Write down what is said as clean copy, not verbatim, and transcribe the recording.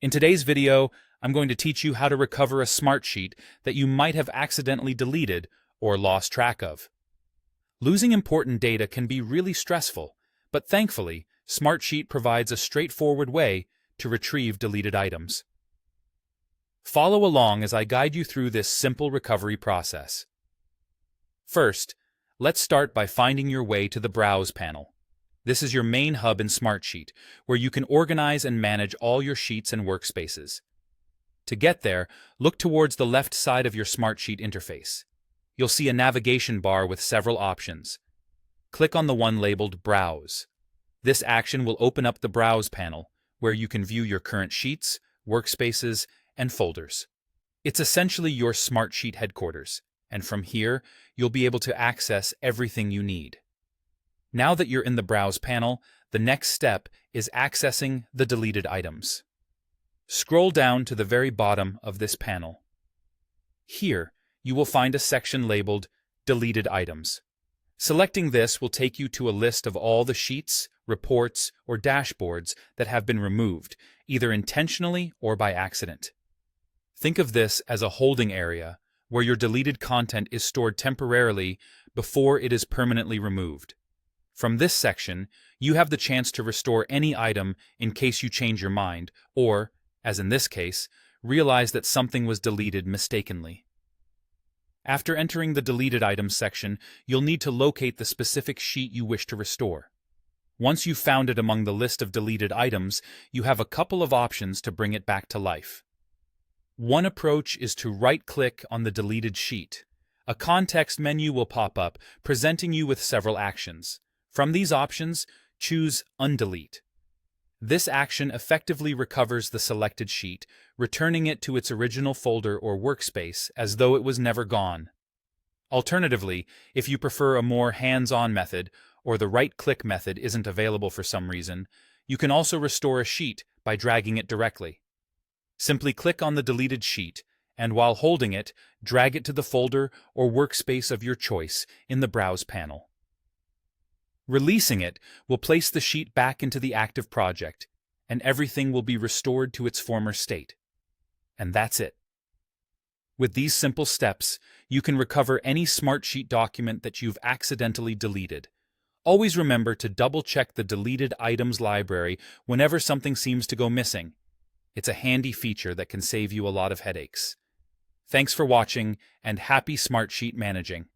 In today's video, I'm going to teach you how to recover a Smartsheet that you might have accidentally deleted or lost track of. Losing important data can be really stressful, but thankfully, Smartsheet provides a straightforward way to retrieve deleted items. Follow along as I guide you through this simple recovery process. First, let's start by finding your way to the Browse panel. This is your main hub in Smartsheet, where you can organize and manage all your sheets and workspaces. To get there, look towards the left side of your Smartsheet interface. You'll see a navigation bar with several options. Click on the one labeled Browse. This action will open up the Browse panel, where you can view your current sheets, workspaces, and folders. It's essentially your Smartsheet headquarters, and from here, you'll be able to access everything you need. Now that you're in the Browse panel, the next step is accessing the deleted items. Scroll down to the very bottom of this panel. Here, you will find a section labeled Deleted Items. Selecting this will take you to a list of all the sheets, reports, or dashboards that have been removed, either intentionally or by accident. Think of this as a holding area where your deleted content is stored temporarily before it is permanently removed. From this section, you have the chance to restore any item in case you change your mind or, as in this case, realize that something was deleted mistakenly. After entering the Deleted Items section, you'll need to locate the specific sheet you wish to restore. Once you've found it among the list of deleted items, you have a couple of options to bring it back to life. One approach is to right-click on the deleted sheet. A context menu will pop up, presenting you with several actions. From these options, choose Undelete. This action effectively recovers the selected sheet, returning it to its original folder or workspace as though it was never gone. Alternatively, if you prefer a more hands-on method, or the right-click method isn't available for some reason, you can also restore a sheet by dragging it directly. Simply click on the deleted sheet, and while holding it, drag it to the folder or workspace of your choice in the Browse panel. Releasing it will place the sheet back into the active project, and everything will be restored to its former state. And that's it. With these simple steps, you can recover any Smartsheet document that you've accidentally deleted. Always remember to double-check the deleted items library whenever something seems to go missing. It's a handy feature that can save you a lot of headaches. Thanks for watching, and happy Smartsheet managing.